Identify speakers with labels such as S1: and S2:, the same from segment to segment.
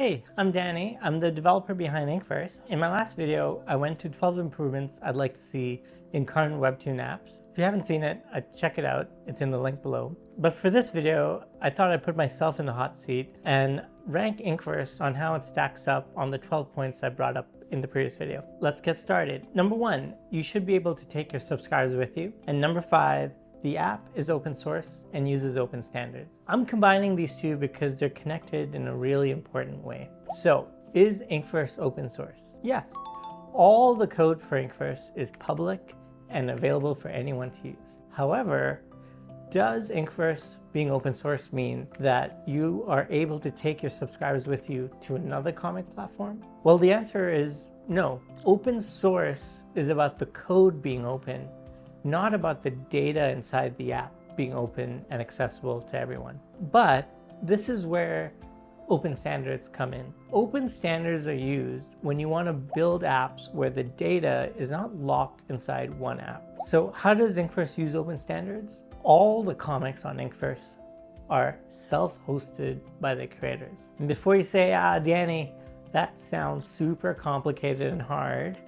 S1: Hey, I'm Danny. I'm the developer behind Inkverse. In my last video, I went to 12 improvements I'd like to see in current webtoon apps. If you haven't seen it, check it out. It's in the link below. But for this video, I thought I'd put myself in the hot seat and rank Inkverse on how it stacks up on the 12 points I brought up in the previous video. Let's get started. Number 1, you should be able to take your subscribers with you. And number 5, the app is open source and uses open standards. I'm combining these two because they're connected in a really important way. So, is Inkverse open source? Yes. All the code for Inkverse is public and available for anyone to use. However, does Inkverse being open source mean that you are able to take your subscribers with you to another comic platform? Well, the answer is no. Open source is about the code being open, not about the data inside the app being open and accessible to everyone. But this is where open standards come in. Open standards are used when you want to build apps where the data is not locked inside one app. So how does Inkverse use open standards? All the comics on Inkverse are self-hosted by the creators. And before you say, Danny, that sounds super complicated and hard,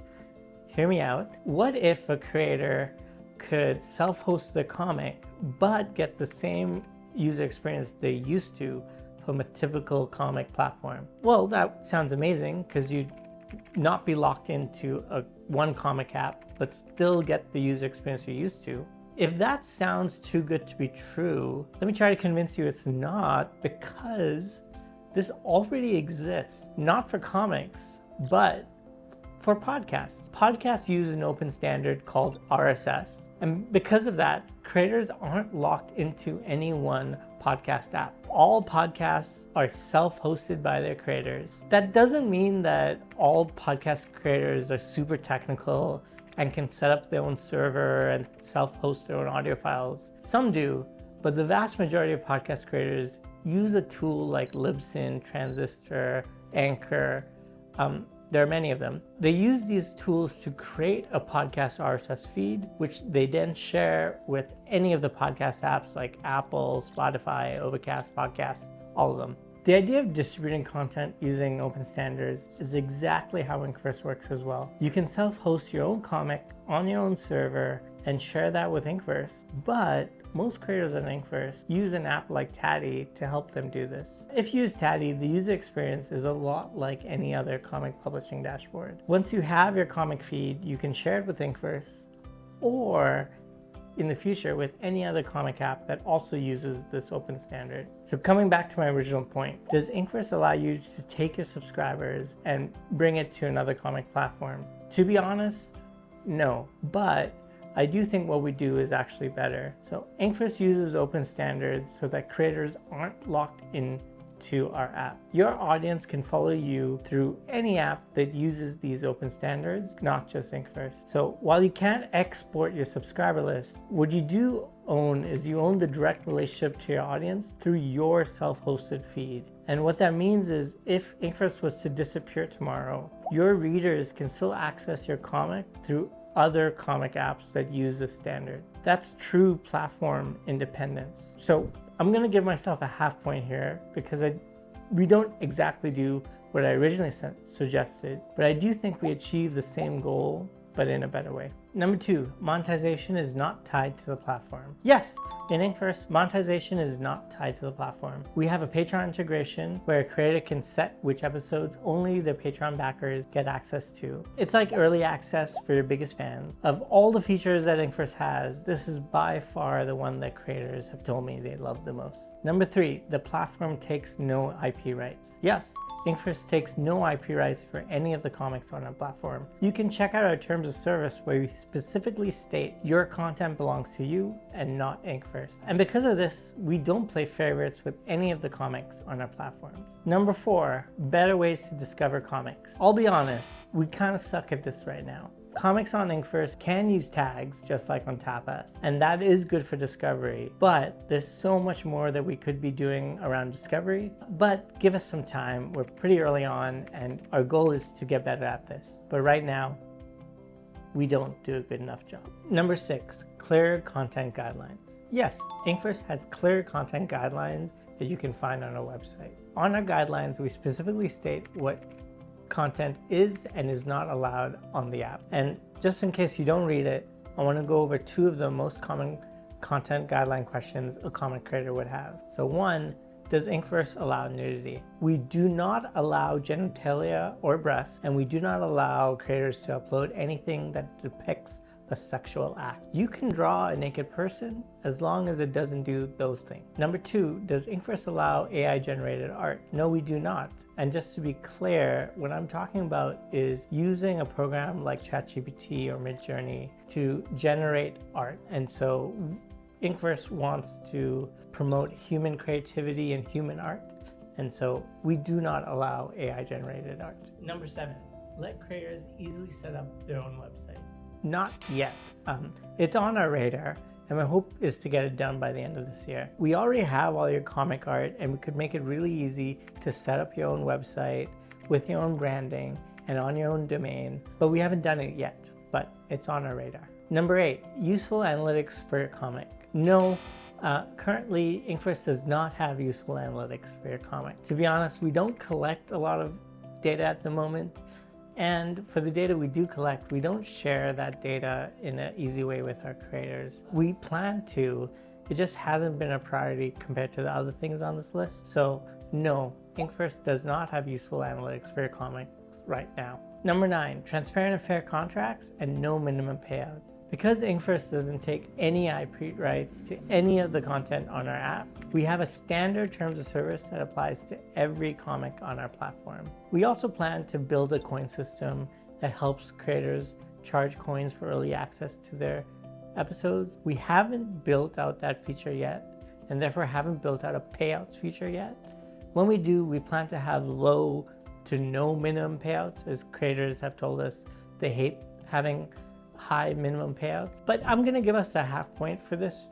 S1: hear me out. What if a creator could self-host the comic but get the same user experience they used to from a typical comic platform? Well, that sounds amazing because you'd not be locked into one comic app but still get the user experience you're used to. If that sounds too good to be true, let me try to convince you it's not, because this already exists, not for comics, but for podcasts. Podcasts use an open standard called RSS. And because of that, creators aren't locked into any one podcast app. All podcasts are self-hosted by their creators. That doesn't mean that all podcast creators are super technical and can set up their own server and self-host their own audio files. Some do, but the vast majority of podcast creators use a tool like Libsyn, Transistor, Anchor. There are many of them. They use these tools to create a podcast RSS feed, which they then share with any of the podcast apps like Apple, Spotify, Overcast, Podcasts, all of them. The idea of distributing content using open standards is exactly how Inkverse works as well. You can self-host your own comic on your own server and share that with Inkverse, but most creators on Inkverse use an app like Taddy to help them do this. If you use Taddy, the user experience is a lot like any other comic publishing dashboard. Once you have your comic feed, you can share it with Inkverse, or in the future with any other comic app that also uses this open standard. So coming back to my original point, does Inkverse allow you to take your subscribers and bring it to another comic platform? To be honest, no, but I do think what we do is actually better. So Inkverse uses open standards so that creators aren't locked into our app. Your audience can follow you through any app that uses these open standards, not just Inkverse. So while you can't export your subscriber list, what you do own is you own the direct relationship to your audience through your self-hosted feed. And what that means is if Inkverse was to disappear tomorrow, your readers can still access your comic through other comic apps that use this standard. That's true platform independence. So I'm gonna give myself a half point here because we don't exactly do what I originally suggested, but I do think we achieve the same goal, but in a better way. Number 2, monetization is not tied to the platform. Yes, in Inkverse, monetization is not tied to the platform. We have a Patreon integration where a creator can set which episodes only their Patreon backers get access to. It's like early access for your biggest fans. Of all the features that Inkverse has, this is by far the one that creators have told me they love the most. Number 3, the platform takes no IP rights. Yes, Inkverse takes no IP rights for any of the comics on our platform. You can check out our terms of service where we specifically state your content belongs to you and not Inkverse. And because of this, we don't play favorites with any of the comics on our platform. Number 4, better ways to discover comics. I'll be honest, we kind of suck at this right now. Comics on Inkverse can use tags just like on Tapas, and that is good for discovery, but there's so much more that we could be doing around discovery. But give us some time. We're pretty early on and our goal is to get better at this. But right now, we don't do a good enough job. Number 6, clear content guidelines. Yes, Inkverse has clear content guidelines that you can find on our website. on our guidelines, we specifically state what content is and is not allowed on the app. And just in case you don't read it, I want to go over 2 of the most common content guideline questions a common creator would have. So 1, does Inkverse allow nudity? We do not allow genitalia or breasts, and we do not allow creators to upload anything that depicts a sexual act. You can draw a naked person as long as it doesn't do those things. Number 2, does Inkverse allow AI generated art? No, we do not. And just to be clear, what I'm talking about is using a program like ChatGPT or Midjourney to generate art. And so Inkverse wants to promote human creativity and human art. And so we do not allow AI generated art. Number 7, let creators easily set up their own website. Not yet. It's on our radar, and my hope is to get it done by the end of this year. We already have all your comic art, and we could make it really easy to set up your own website with your own branding and on your own domain, but we haven't done it yet, but it's on our radar. Number 8, useful analytics for your comic. No, currently Inkverse does not have useful analytics for your comic. To be honest, we don't collect a lot of data at the moment. And for the data we do collect, we don't share that data in an easy way with our creators. We plan to, it just hasn't been a priority compared to the other things on this list. So no, Inkverse does not have useful analytics for your comics right now. Number 9, transparent and fair contracts and no minimum payouts. Because Inkverse doesn't take any IP rights to any of the content on our app, we have a standard terms of service that applies to every comic on our platform. We also plan to build a coin system that helps creators charge coins for early access to their episodes. We haven't built out that feature yet, and therefore haven't built out a payouts feature yet. When we do, we plan to have low to no minimum payouts, as creators have told us they hate having high minimum payouts. But I'm going to give us a half point for this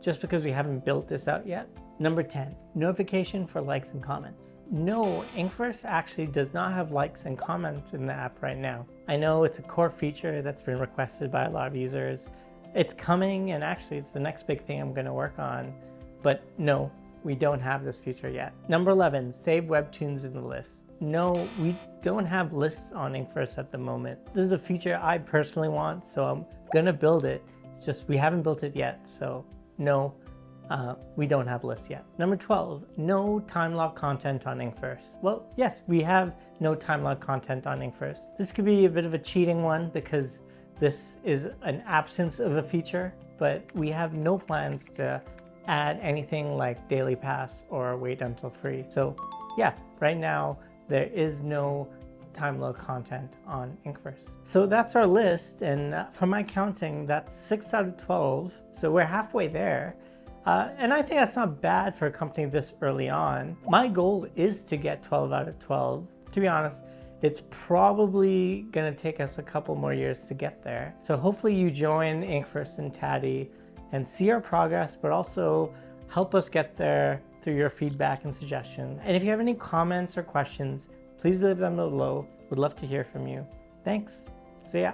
S1: just because we haven't built this out yet. Number 10, notification for likes and comments. No, Inkverse actually does not have likes and comments in the app right now. I know it's a core feature that's been requested by a lot of users. It's coming, and actually it's the next big thing I'm going to work on. But no, we don't have this feature yet. Number 11, save webtoons in the list. No, we don't have lists on Inkverse at the moment. This is a feature I personally want, so I'm gonna build it. It's just we haven't built it yet, so no, we don't have lists yet. Number 12, no time lock content on Inkverse. Well, yes, we have no time lock content on Inkverse. This could be a bit of a cheating one because this is an absence of a feature, but we have no plans to add anything like daily pass or wait until free. So yeah, right now, there is no time lock content on Inkverse. So that's our list, and from my counting, that's 6 out of 12. So we're halfway there. And I think that's not bad for a company this early on. My goal is to get 12 out of 12. To be honest, it's probably gonna take us a couple more years to get there. So hopefully you join Inkverse and Taddy and see our progress, but also help us get there through your feedback and suggestions. And if you have any comments or questions, please leave them below. Would love to hear from you. Thanks. See ya.